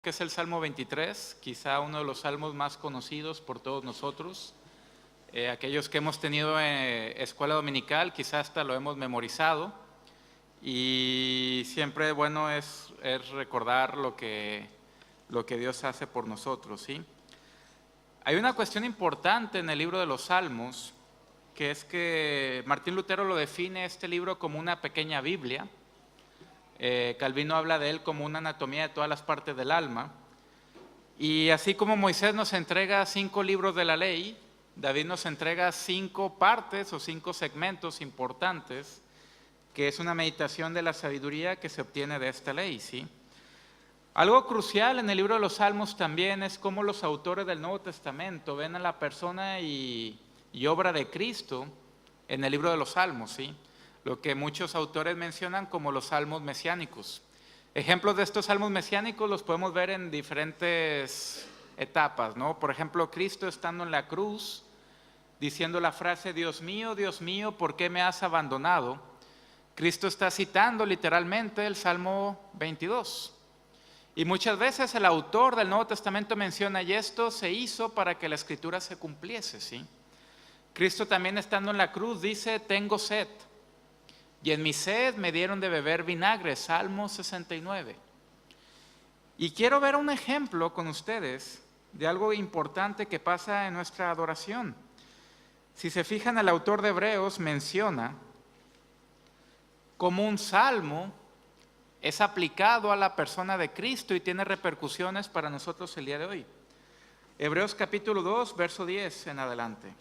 Que es el Salmo 23, quizá uno de los salmos más conocidos por todos nosotros. Aquellos que hemos tenido escuela dominical, quizá hasta lo hemos memorizado. Y siempre bueno es recordar lo que Dios hace por nosotros, ¿sí? Hay una cuestión importante en el libro de los Salmos, que es que Martín Lutero lo define este libro como una pequeña Biblia. Calvino habla de él como una anatomía de todas las partes del alma. Y así como Moisés nos entrega 5 libros de la ley, David nos entrega 5 partes o 5 segmentos importantes, que es una meditación de la sabiduría que se obtiene de esta ley, ¿sí? Algo crucial en el libro de los Salmos también es cómo los autores del Nuevo Testamento ven a la persona y obra de Cristo en el libro de los Salmos, ¿sí? Lo que muchos autores mencionan como los salmos mesiánicos. Ejemplos de estos salmos mesiánicos los podemos ver en diferentes etapas, ¿no? Por ejemplo, Cristo estando en la cruz, diciendo la frase, Dios mío, ¿por qué me has abandonado? Cristo está citando literalmente el Salmo 22. Y muchas veces el autor del Nuevo Testamento menciona, y esto se hizo para que la Escritura se cumpliese, ¿sí? Cristo también estando en la cruz dice, tengo sed. Y en mi sed me dieron de beber vinagre, Salmo 69. Y quiero ver un ejemplo con ustedes de algo importante que pasa en nuestra adoración. Si se fijan, el autor de Hebreos menciona cómo un salmo es aplicado a la persona de Cristo y tiene repercusiones para nosotros el día de hoy. Hebreos capítulo 2, verso 10 en adelante.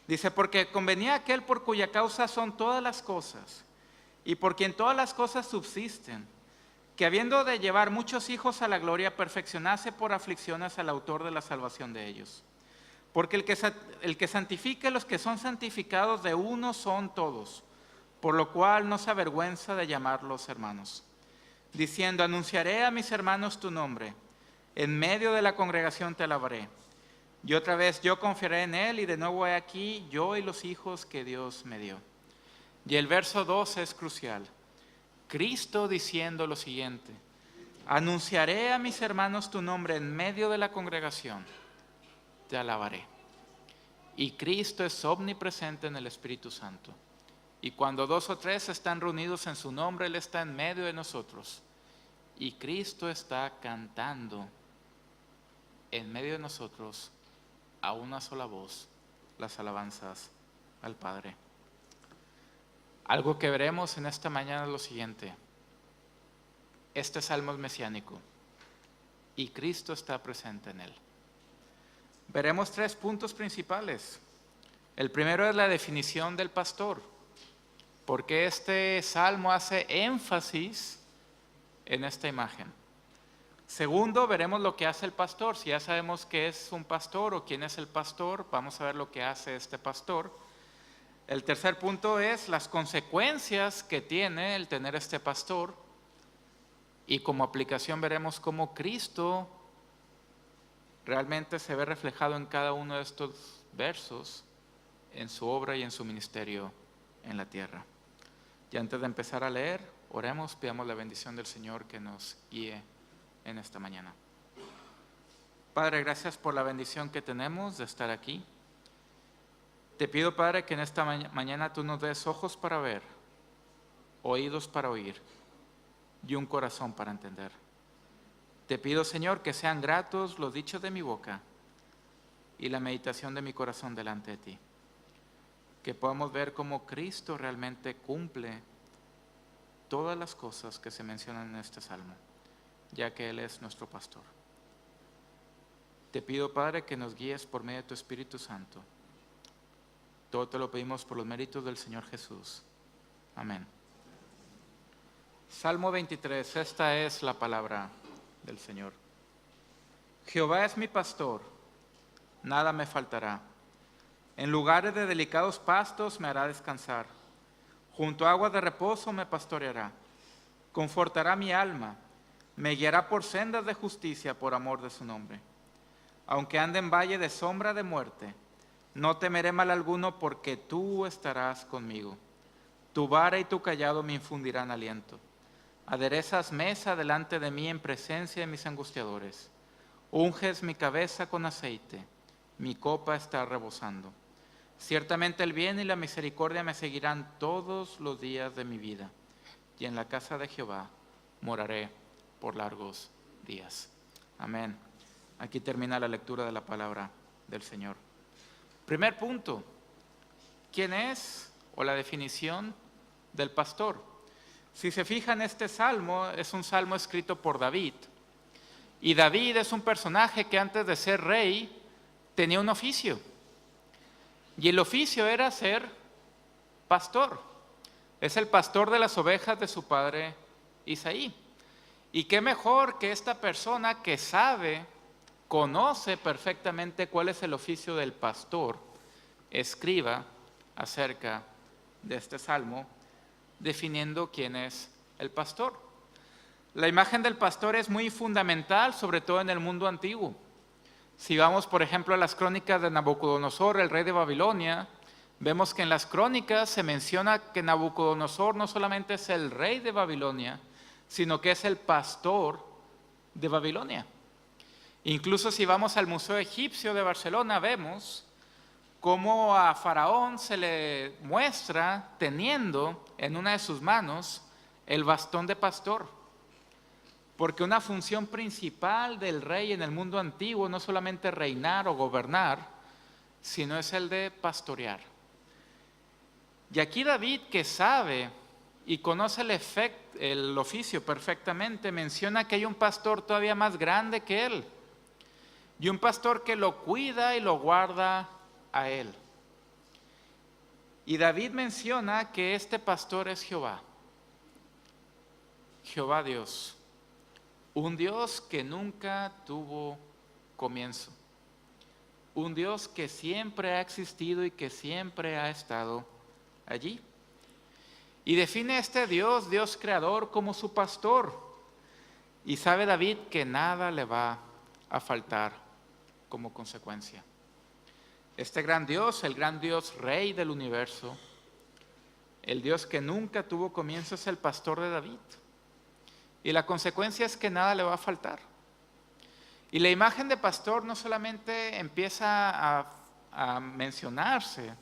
Dice, porque convenía aquel por cuya causa son todas las cosas, y por quien todas las cosas subsisten, que habiendo de llevar muchos hijos a la gloria, perfeccionase por aflicciones al autor de la salvación de ellos. Porque el que santifique a los que son santificados de uno son todos, por lo cual no se avergüenza de llamarlos hermanos. Diciendo, anunciaré a mis hermanos tu nombre, en medio de la congregación te alabaré. Y otra vez yo confiaré en él, y de nuevo he aquí yo y los hijos que Dios me dio. Y el verso 12 es crucial. Cristo diciendo lo siguiente, anunciaré a mis hermanos tu nombre en medio de la congregación, te alabaré. Y Cristo es omnipresente en el Espíritu Santo. Y cuando 2 o 3 están reunidos en su nombre, Él está en medio de nosotros. Y Cristo está cantando en medio de nosotros a una sola voz las alabanzas al Padre. Algo que veremos en esta mañana es lo siguiente. Este salmo es mesiánico y Cristo está presente en él. Veremos 3 puntos principales. El primero es la definición del pastor, porque este salmo hace énfasis en esta imagen. Segundo, veremos lo que hace el pastor. Si ya sabemos qué es un pastor o quién es el pastor, vamos a ver lo que hace este pastor. El tercer punto es las consecuencias que tiene el tener este pastor. Y como aplicación veremos cómo Cristo realmente se ve reflejado en cada uno de estos versos, en su obra y en su ministerio en la tierra. Y antes de empezar a leer, oremos, pidamos la bendición del Señor que nos guíe en esta mañana. Padre, gracias por la bendición que tenemos de estar aquí. Te pido, Padre, que en esta mañana tú nos des ojos para ver, oídos para oír y un corazón para entender. Te pido, Señor, que sean gratos los dichos de mi boca y la meditación de mi corazón delante de ti. Que podamos ver cómo Cristo realmente cumple todas las cosas que se mencionan en este salmo, ya que Él es nuestro pastor. Te pido, Padre, que nos guíes por medio de tu Espíritu Santo. Todo te lo pedimos por los méritos del Señor Jesús. Amén. Salmo 23, esta es la palabra del Señor. Jehová es mi pastor, nada me faltará. En lugares de delicados pastos me hará descansar. Junto a aguas de reposo me pastoreará. Confortará mi alma. Me guiará por sendas de justicia por amor de su nombre. Aunque ande en valle de sombra de muerte, no temeré mal alguno porque tú estarás conmigo. Tu vara y tu cayado me infundirán aliento. Aderezas mesa delante de mí en presencia de mis angustiadores. Unges mi cabeza con aceite, mi copa está rebosando. Ciertamente el bien y la misericordia me seguirán todos los días de mi vida, y en la casa de Jehová moraré por largos días. Amén. Aquí termina la lectura de la palabra del Señor. Primer punto, ¿quién es o la definición del pastor? Si se fijan, este salmo es un salmo escrito por David. Y David es un personaje que antes de ser rey tenía un oficio. Y el oficio era ser pastor. Es el pastor de las ovejas de su padre Isaí. Y qué mejor que esta persona que conoce perfectamente cuál es el oficio del pastor, escriba acerca de este salmo, definiendo quién es el pastor. La imagen del pastor es muy fundamental, sobre todo en el mundo antiguo. Si vamos, por ejemplo, a las crónicas de Nabucodonosor, el rey de Babilonia, vemos que en las crónicas se menciona que Nabucodonosor no solamente es el rey de Babilonia, sino que es el pastor de Babilonia. Incluso si vamos al Museo Egipcio de Barcelona, vemos cómo a Faraón se le muestra teniendo en una de sus manos el bastón de pastor. Porque una función principal del rey en el mundo antiguo no solamente reinar o gobernar, sino es el de pastorear. Y aquí David, que sabe y conoce el oficio perfectamente, menciona que hay un pastor todavía más grande que él, y un pastor que lo cuida y lo guarda a él. Y David menciona que este pastor es Jehová, Jehová Dios. Un Dios que nunca tuvo comienzo. Un Dios que siempre ha existido y que siempre ha estado allí. Y define a este Dios, Dios creador, como su pastor. Y sabe David que nada le va a faltar como consecuencia. Este gran Dios, el gran Dios rey del universo, el Dios que nunca tuvo comienzo, es el pastor de David. Y la consecuencia es que nada le va a faltar. Y la imagen de pastor no solamente empieza a mencionarse,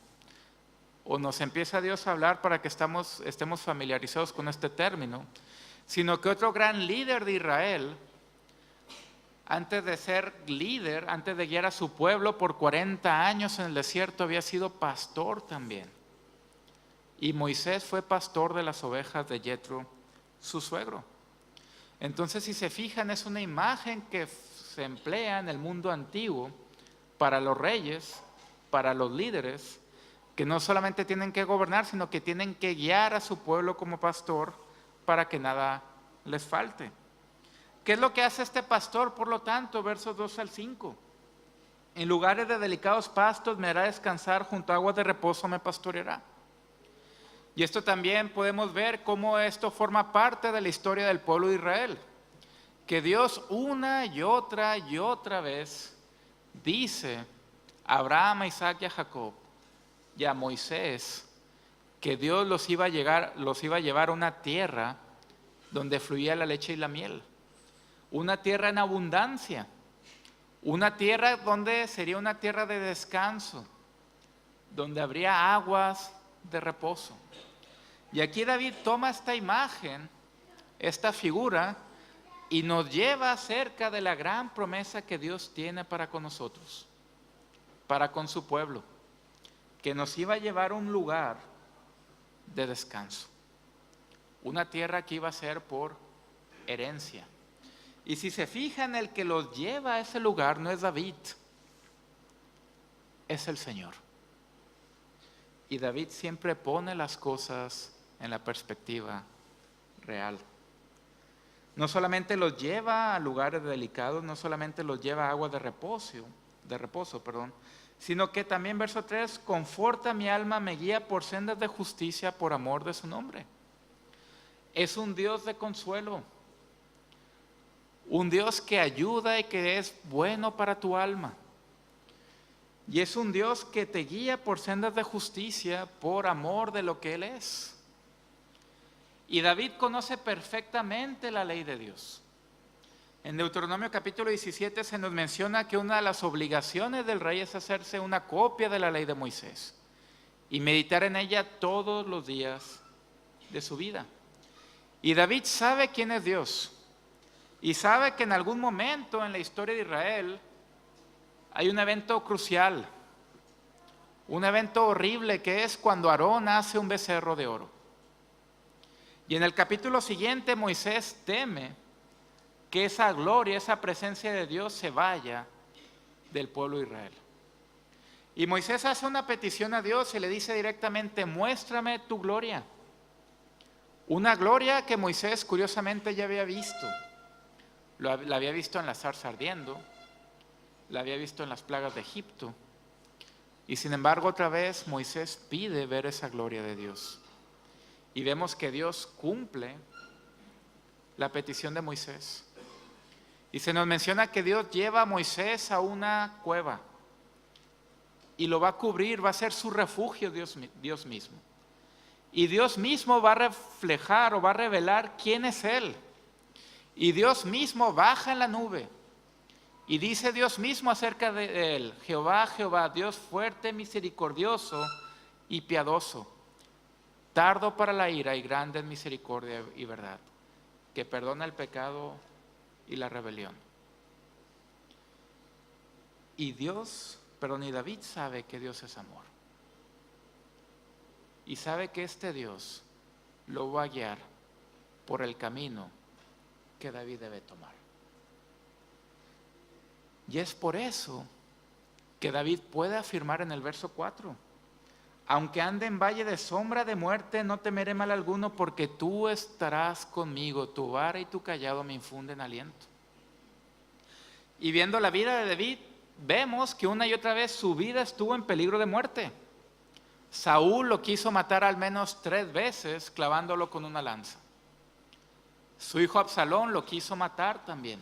o nos empieza Dios a hablar para que estemos familiarizados con este término, sino que otro gran líder de Israel, antes de ser líder, antes de guiar a su pueblo por 40 años en el desierto, había sido pastor también. Y Moisés fue pastor de las ovejas de Yetro, su suegro. Entonces, si se fijan, es una imagen que se emplea en el mundo antiguo para los reyes, para los líderes, que no solamente tienen que gobernar, sino que tienen que guiar a su pueblo como pastor para que nada les falte. ¿Qué es lo que hace este pastor? Por lo tanto, versos 2 al 5. En lugares de delicados pastos me hará descansar, junto a aguas de reposo me pastoreará. Y esto también podemos ver cómo esto forma parte de la historia del pueblo de Israel. Que Dios una y otra vez dice a Abraham, a Isaac y a Jacob y a Moisés que Dios los iba a llevar a una tierra donde fluía la leche y la miel. Una tierra en abundancia. Una tierra donde sería una tierra de descanso, donde habría aguas de reposo. Y aquí David toma esta imagen, esta figura, y nos lleva acerca de la gran promesa que Dios tiene para con nosotros, para con su pueblo, que nos iba a llevar a un lugar de descanso, una tierra que iba a ser por herencia. Y si se fijan, el que los lleva a ese lugar no es David, es el Señor. Y David siempre pone las cosas en la perspectiva real. No solamente los lleva a lugares delicados, no solamente los lleva a aguas de reposo, sino que también, verso 3, conforta mi alma, me guía por sendas de justicia por amor de su nombre. Es un Dios de consuelo, un Dios que ayuda y que es bueno para tu alma. Y es un Dios que te guía por sendas de justicia por amor de lo que Él es. Y David conoce perfectamente la ley de Dios. En Deuteronomio capítulo 17 se nos menciona que una de las obligaciones del rey es hacerse una copia de la ley de Moisés y meditar en ella todos los días de su vida. Y David sabe quién es Dios y sabe que en algún momento en la historia de Israel hay un evento crucial, un evento horrible, que es cuando Aarón hace un becerro de oro. Y en el capítulo siguiente Moisés teme que esa gloria, esa presencia de Dios se vaya del pueblo de Israel. Y Moisés hace una petición a Dios y le dice directamente: muéstrame tu gloria. Una gloria que Moisés curiosamente ya había visto. La había visto en la zarza ardiendo, la había visto en las plagas de Egipto. Y sin embargo otra vez Moisés pide ver esa gloria de Dios. Y vemos que Dios cumple la petición de Moisés. Y se nos menciona que Dios lleva a Moisés a una cueva y lo va a cubrir, va a ser su refugio Dios mismo. Y Dios mismo va a reflejar o va a revelar quién es Él. Y Dios mismo baja en la nube y dice Dios mismo acerca de Él: Jehová, Jehová, Dios fuerte, misericordioso y piadoso, tardo para la ira y grande en misericordia y verdad, que perdona el pecado y la rebelión. Y David sabe que Dios es amor. Y sabe que este Dios lo va a guiar por el camino que David debe tomar. Y es por eso que David puede afirmar en el verso 4: aunque ande en valle de sombra de muerte, no temeré mal alguno, porque tú estarás conmigo, tu vara y tu cayado me infunden aliento. Y viendo la vida de David, vemos que una y otra vez su vida estuvo en peligro de muerte. Saúl lo quiso matar al menos 3 veces clavándolo con una lanza. Su hijo Absalón lo quiso matar también.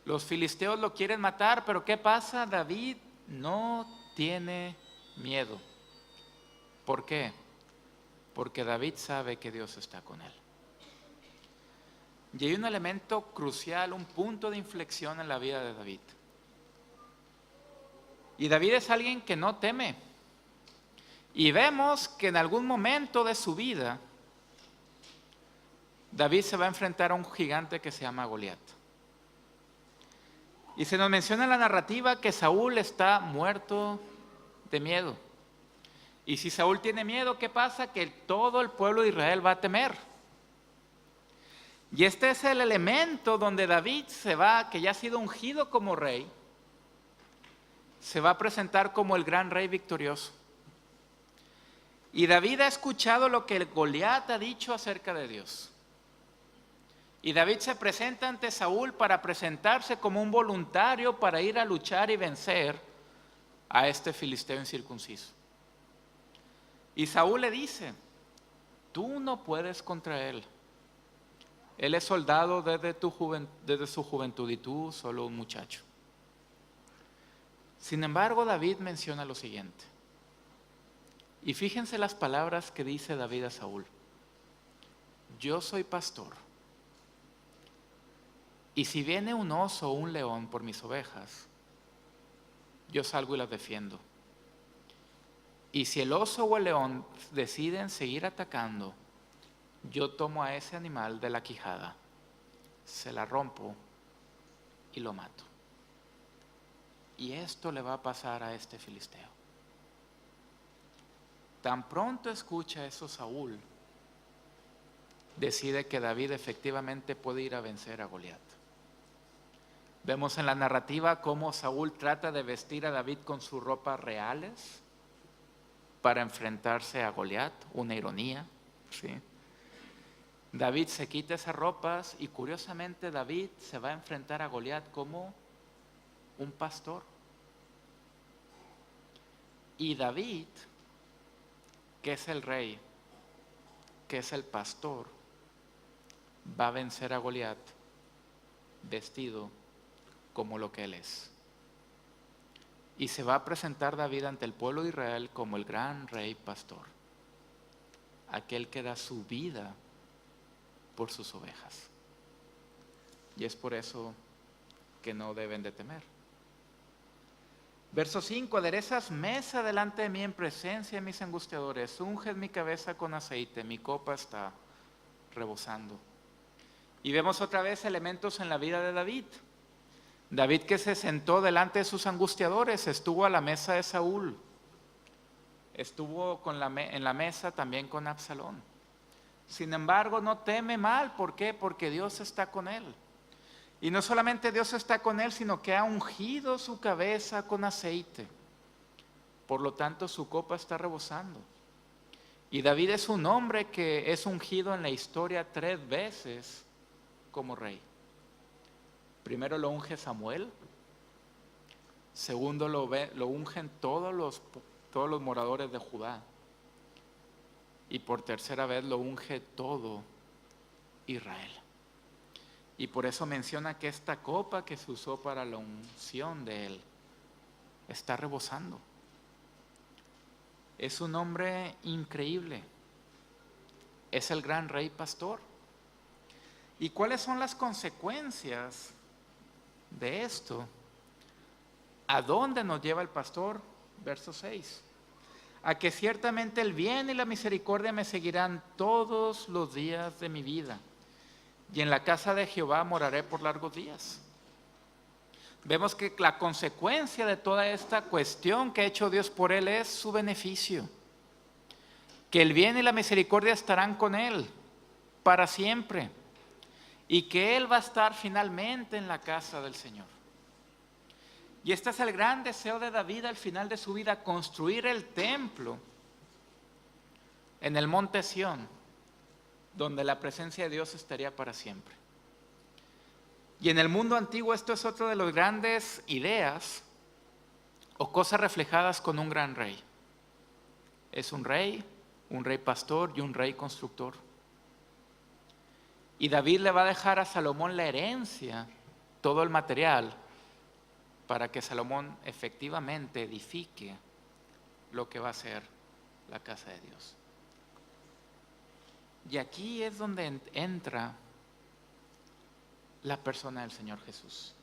Los filisteos lo quieren matar, pero ¿qué pasa? David no tiene miedo. ¿Por qué? Porque David sabe que Dios está con él. Y hay un elemento crucial, un punto de inflexión en la vida de David. Y David es alguien que no teme. Y vemos que en algún momento de su vida, David se va a enfrentar a un gigante que se llama Goliat. Y se nos menciona en la narrativa que Saúl está muerto de miedo. Y si Saúl tiene miedo, ¿qué pasa? Que todo el pueblo de Israel va a temer. Y este es el elemento donde David que ya ha sido ungido como rey, se va a presentar como el gran rey victorioso. Y David ha escuchado lo que Goliat ha dicho acerca de Dios. Y David se presenta ante Saúl para presentarse como un voluntario para ir a luchar y vencer a este filisteo incircunciso. Y Saúl le dice: tú no puedes contra él. Él es soldado desde su juventud y tú solo un muchacho. Sin embargo, David menciona lo siguiente. Y fíjense las palabras que dice David a Saúl: yo soy pastor, y si viene un oso o un león por mis ovejas, yo salgo y las defiendo. Y si el oso o el león deciden seguir atacando, yo tomo a ese animal de la quijada, se la rompo y lo mato. Y esto le va a pasar a este filisteo. Tan pronto escucha eso Saúl, decide que David efectivamente puede ir a vencer a Goliat. Vemos en la narrativa cómo Saúl trata de vestir a David con sus ropas reales para enfrentarse a Goliat, una ironía, ¿sí? David se quita esas ropas y curiosamente David se va a enfrentar a Goliat como un pastor. Y David, que es el rey, que es el pastor, va a vencer a Goliat vestido como lo que él es. Y se va a presentar David ante el pueblo de Israel como el gran rey pastor, aquel que da su vida por sus ovejas. Y es por eso que no deben de temer. Verso 5, aderezas mesa delante de mí en presencia de mis angustiadores, unges mi cabeza con aceite, mi copa está rebosando. Y vemos otra vez elementos en la vida de David. David, que se sentó delante de sus angustiadores, estuvo a la mesa de Saúl, estuvo en la mesa también con Absalón. Sin embargo, no teme mal. ¿Por qué? Porque Dios está con él. Y no solamente Dios está con él, sino que ha ungido su cabeza con aceite. Por lo tanto, su copa está rebosando. Y David es un hombre que es ungido en la historia 3 veces como rey. Primero lo unge Samuel. Segundo lo ungen todos los moradores de Judá. Y por tercera vez lo unge todo Israel. Y por eso menciona que esta copa que se usó para la unción de él está rebosando. Es un hombre increíble. Es el gran rey pastor. ¿Y cuáles son las consecuencias de esto? ¿A dónde nos lleva el pastor? Verso 6. A que ciertamente el bien y la misericordia me seguirán todos los días de mi vida, y en la casa de Jehová moraré por largos días. Vemos que la consecuencia de toda esta cuestión que ha hecho Dios por él es su beneficio. Que el bien y la misericordia estarán con él para siempre, y que él va a estar finalmente en la casa del Señor. Y este es el gran deseo de David al final de su vida: construir el templo en el monte Sión, donde la presencia de Dios estaría para siempre. Y en el mundo antiguo esto es otra de las grandes ideas o cosas reflejadas con un gran rey. Es un rey pastor y un rey constructor. Y David le va a dejar a Salomón la herencia, todo el material, para que Salomón efectivamente edifique lo que va a ser la casa de Dios. Y aquí es donde entra la persona del Señor Jesús.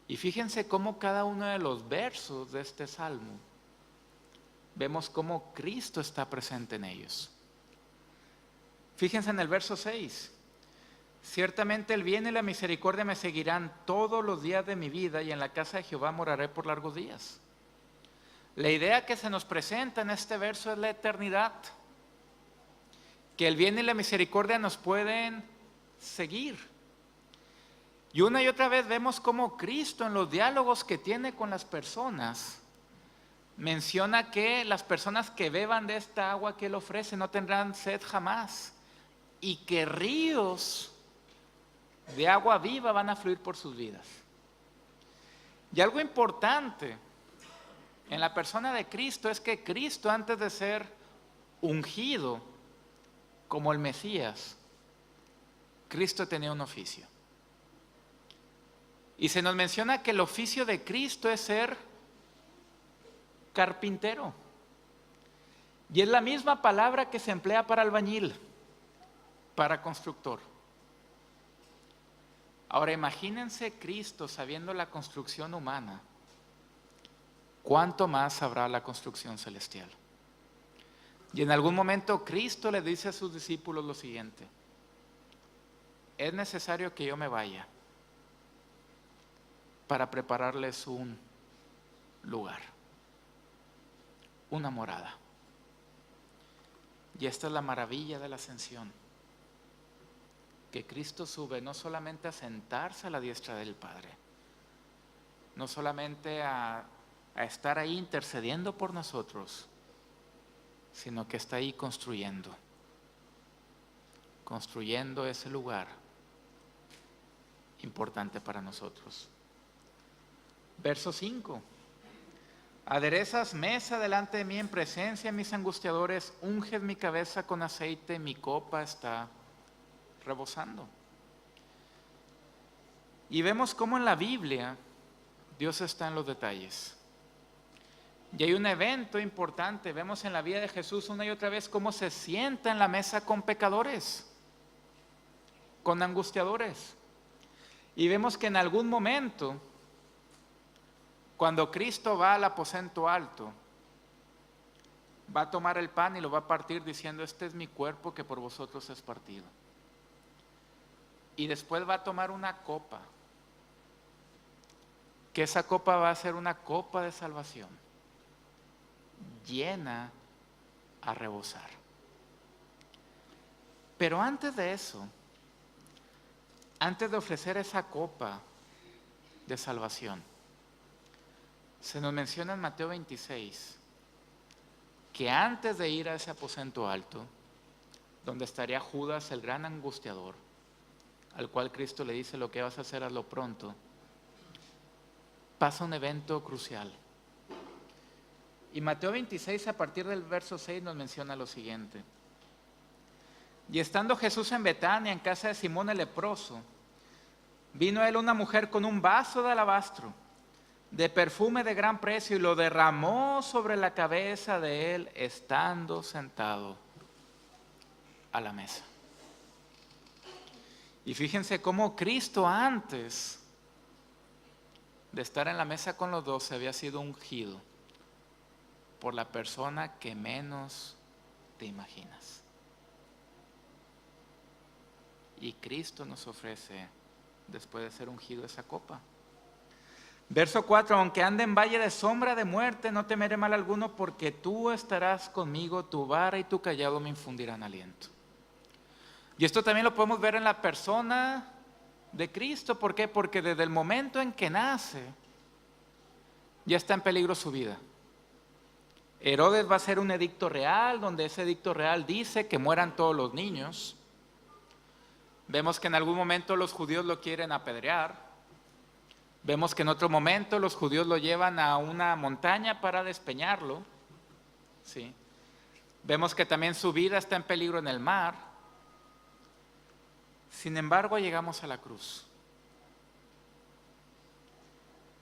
Y fíjense cómo cada uno de los versos de este salmo, vemos cómo Cristo está presente en ellos. Fíjense en el verso 6. Ciertamente el bien y la misericordia me seguirán todos los días de mi vida, y en la casa de Jehová moraré por largos días. La idea que se nos presenta en este verso es la eternidad. Que el bien y la misericordia nos pueden seguir. Y una y otra vez vemos cómo Cristo, en los diálogos que tiene con las personas, menciona que las personas que beban de esta agua que Él ofrece no tendrán sed jamás, y que ríos de agua viva van a fluir por sus vidas. Y algo importante en la persona de Cristo es que Cristo, antes de ser ungido como el Mesías, Cristo tenía un oficio. Y se nos menciona que el oficio de Cristo es ser carpintero. Y es la misma palabra que se emplea para albañil, para constructor. Ahora imagínense Cristo sabiendo la construcción humana, ¿cuánto más sabrá la construcción celestial? Y en algún momento Cristo le dice a sus discípulos lo siguiente: es necesario que yo me vaya para prepararles un lugar, una morada. Y esta es la maravilla de la ascensión, que Cristo sube no solamente a sentarse a la diestra del Padre, no solamente a estar ahí intercediendo por nosotros, sino que está ahí construyendo ese lugar importante para nosotros. Verso 5. Aderezas mesa delante de mí en presencia de mis angustiadores, unges mi cabeza con aceite, mi copa está rebosando. Y vemos cómo en la Biblia Dios está en los detalles. Y hay un evento importante, vemos en la vida de Jesús una y otra vez cómo se sienta en la mesa con pecadores. con angustiadores. Y vemos que en algún momento, cuando Cristo va al aposento alto, va a tomar el pan y lo va a partir diciendo: este es mi cuerpo que por vosotros es partido. Y después va a tomar una copa, que esa copa va a ser una copa de salvación, llena a rebosar. Pero antes de eso, antes de ofrecer esa copa de salvación, se nos menciona en Mateo 26 que antes de ir a ese aposento alto, donde estaría Judas, el gran angustiador, al cual Cristo le dice: lo que vas a hacer, hazlo pronto, pasa un evento crucial. Y Mateo 26, a partir del verso 6, nos menciona lo siguiente: y estando Jesús en Betania, en casa de Simón el leproso, vino a él una mujer con un vaso de alabastro, de perfume de gran precio, y lo derramó sobre la cabeza de él, estando sentado a la mesa. Y fíjense cómo Cristo, antes de estar en la mesa con los 12, había sido ungido por la persona que menos te imaginas. Y Cristo nos ofrece, después de ser ungido, esa copa. Verso 4: aunque ande en valle de sombra de muerte, no temeré mal alguno, porque tú estarás conmigo, tu vara y tu cayado me infundirán aliento. Y esto también lo podemos ver en la persona de Cristo. ¿Por qué? Porque desde el momento en que nace, ya está en peligro su vida. Herodes va a hacer un edicto real, donde ese edicto real dice que mueran todos los niños. Vemos que en algún momento los judíos lo quieren apedrear. Vemos que en otro momento los judíos lo llevan a una montaña para despeñarlo. ¿Sí? Vemos que también su vida está en peligro en el mar. Sin embargo, llegamos a la cruz.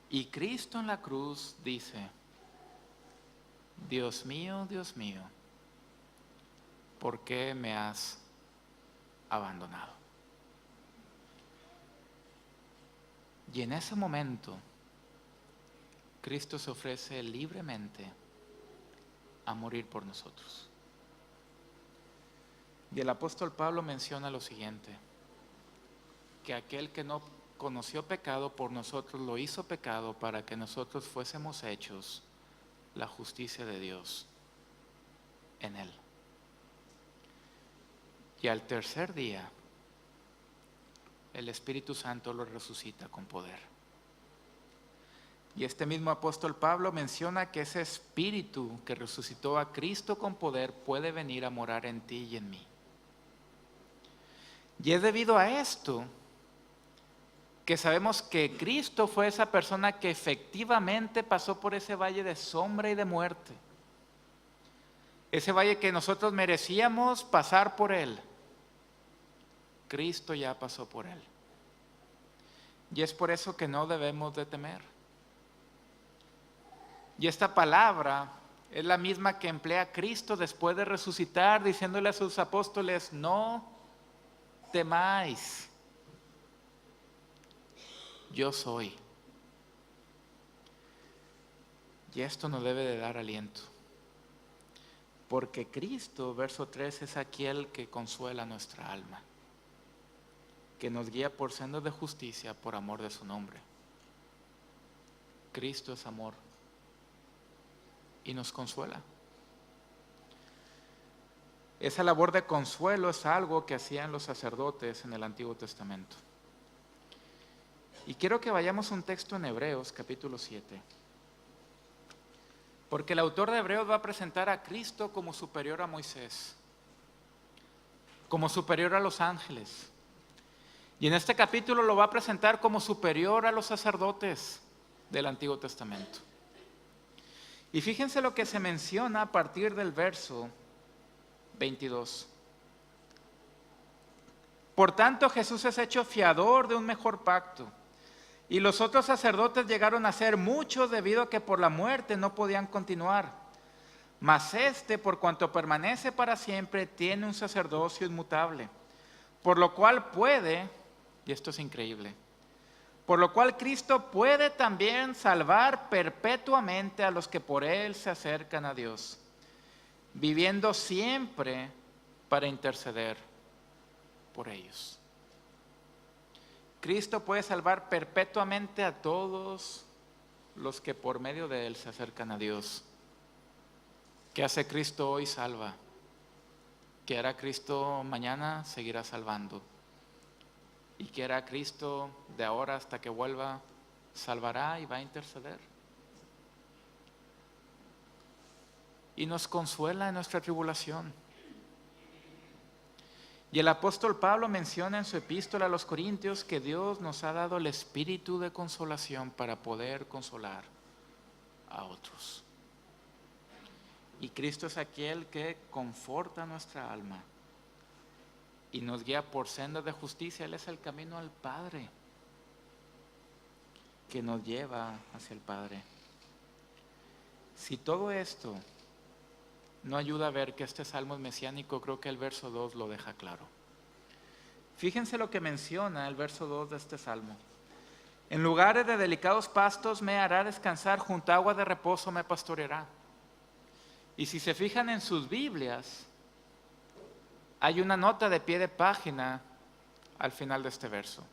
Y Cristo en la cruz dice: Dios mío, ¿por qué me has abandonado? Y en ese momento, Cristo se ofrece libremente a morir por nosotros. Y el apóstol Pablo menciona lo siguiente: que aquel que no conoció pecado por nosotros lo hizo pecado para que nosotros fuésemos hechos la justicia de Dios en él. Y al tercer día, el Espíritu Santo lo resucita con poder. Y este mismo apóstol Pablo menciona que ese Espíritu que resucitó a Cristo con poder puede venir a morar en ti y en mí. Y es debido a esto que sabemos que Cristo fue esa persona que efectivamente pasó por ese valle de sombra y de muerte. Ese valle que nosotros merecíamos pasar por él. Cristo ya pasó por él. Y es por eso que no debemos de temer. Y esta palabra es la misma que emplea Cristo después de resucitar, diciéndole a sus apóstoles: no temáis. Yo soy. Y esto nos debe de dar aliento. Porque Cristo, verso 3, es aquel que consuela nuestra alma, que nos guía por sendas de justicia por amor de su nombre. Cristo es amor y nos consuela. Esa labor de consuelo es algo que hacían los sacerdotes en el Antiguo Testamento. Y quiero que vayamos a un texto en Hebreos capítulo 7. Porque el autor de Hebreos va a presentar a Cristo como superior a Moisés, como superior a los ángeles. Y en este capítulo lo va a presentar como superior a los sacerdotes del Antiguo Testamento. Y fíjense lo que se menciona a partir del verso 22. Por tanto, Jesús es hecho fiador de un mejor pacto. Y los otros sacerdotes llegaron a ser muchos debido a que por la muerte no podían continuar. Mas este, por cuanto permanece para siempre, tiene un sacerdocio inmutable. Por lo cual puede, y esto es increíble, por lo cual Cristo puede también salvar perpetuamente a los que por Él se acercan a Dios, viviendo siempre para interceder por ellos. Cristo puede salvar perpetuamente a todos los que por medio de Él se acercan a Dios. ¿Qué hace Cristo hoy? Salva. ¿Qué hará Cristo mañana? Seguirá salvando. ¿Y qué hará Cristo de ahora hasta que vuelva? Salvará y va a interceder. Y nos consuela en nuestra tribulación. Y el apóstol Pablo menciona en su epístola a los Corintios que Dios nos ha dado el espíritu de consolación para poder consolar a otros. Y Cristo es aquel que conforta nuestra alma y nos guía por sendas de justicia. Él es el camino al Padre, que nos lleva hacia el Padre. Si todo esto no ayuda a ver que este salmo es mesiánico, creo que el verso 2 lo deja claro. Fíjense lo que menciona el verso 2 de este salmo. En lugares de delicados pastos me hará descansar, junto a agua de reposo me pastoreará. Y si se fijan en sus Biblias, hay una nota de pie de página al final de este verso.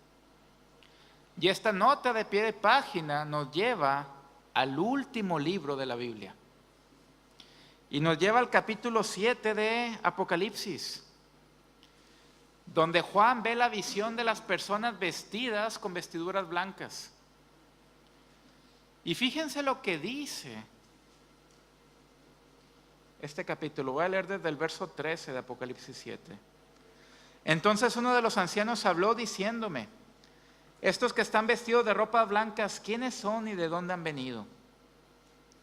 Y esta nota de pie de página nos lleva al último libro de la Biblia. Y nos lleva al capítulo 7 de Apocalipsis, donde Juan ve la visión de las personas vestidas con vestiduras blancas. Y fíjense lo que dice este capítulo. Voy a leer desde el verso 13 de Apocalipsis 7. Entonces uno de los ancianos habló diciéndome: estos que están vestidos de ropas blancas, ¿quiénes son y de dónde han venido?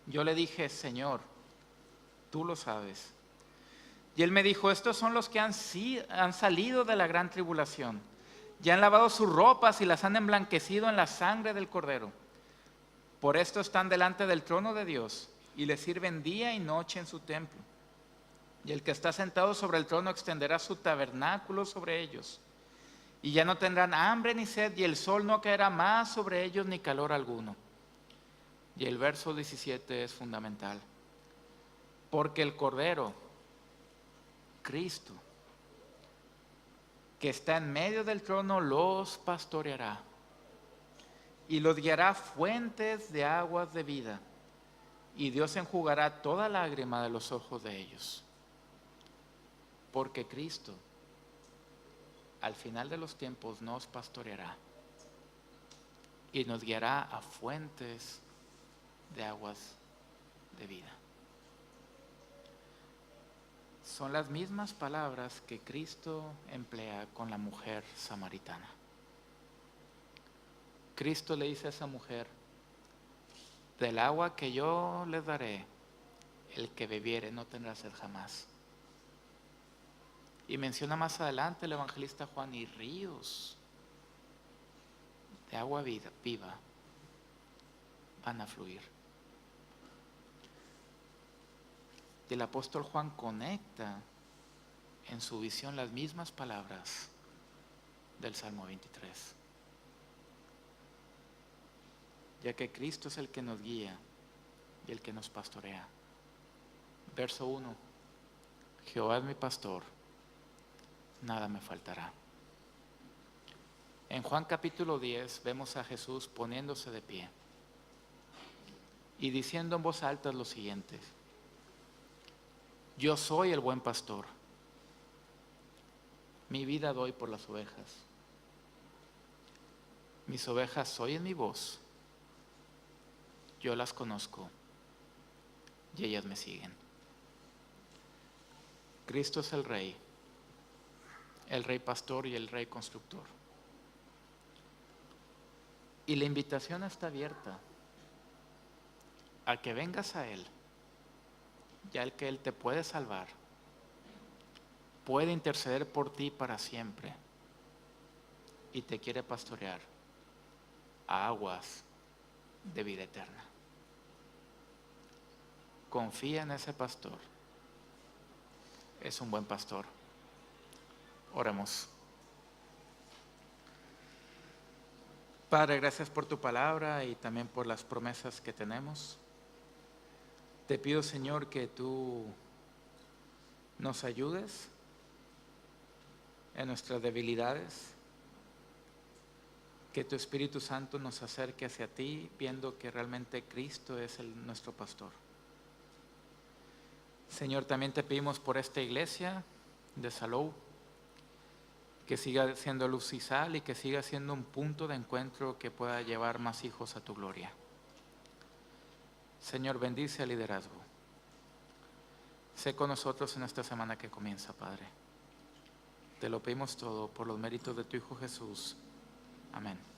Yo le dije: Señor, tú lo sabes. Y él me dijo: estos son los que han salido de la gran tribulación, y han lavado sus ropas y las han emblanquecido en la sangre del Cordero. Por esto están delante del trono de Dios y le sirven día y noche en su templo. Y el que está sentado sobre el trono extenderá su tabernáculo sobre ellos. Y ya no tendrán hambre ni sed, y el sol no caerá más sobre ellos ni calor alguno. Y el verso 17 es fundamental. Porque el Cordero, Cristo, que está en medio del trono, los pastoreará y los guiará a fuentes de aguas de vida, y Dios enjugará toda lágrima de los ojos de ellos. Porque Cristo, al final de los tiempos, nos pastoreará y nos guiará a fuentes de aguas de vida. Son las mismas palabras que Cristo emplea con la mujer samaritana. Cristo le dice a esa mujer: del agua que yo les daré, el que bebiere no tendrá sed jamás. Y menciona más adelante el evangelista Juan: y ríos de agua viva van a fluir. Y el apóstol Juan conecta en su visión las mismas palabras del Salmo 23. Ya que Cristo es el que nos guía y el que nos pastorea. Verso 1: Jehová es mi pastor, nada me faltará. En Juan capítulo 10 vemos a Jesús poniéndose de pie y diciendo en voz alta lo siguiente: yo soy el buen pastor, mi vida doy por las ovejas. Mis ovejas oyen mi voz, yo las conozco y ellas me siguen. Cristo es el Rey pastor y el Rey constructor. Y la invitación está abierta a que vengas a Él, ya que Él te puede salvar, puede interceder por ti para siempre y te quiere pastorear a aguas de vida eterna. Confía en ese pastor. Es un buen pastor. Oremos. Padre, gracias por tu palabra y también por las promesas que tenemos. Te pido, Señor, que tú nos ayudes en nuestras debilidades, que tu Espíritu Santo nos acerque hacia ti, viendo que realmente Cristo es nuestro pastor. Señor, también te pedimos por esta iglesia de Salou, que siga siendo luz y sal y que siga siendo un punto de encuentro que pueda llevar más hijos a tu gloria. Señor, bendice al liderazgo. Sé con nosotros en esta semana que comienza, Padre. Te lo pedimos todo por los méritos de tu Hijo Jesús. Amén.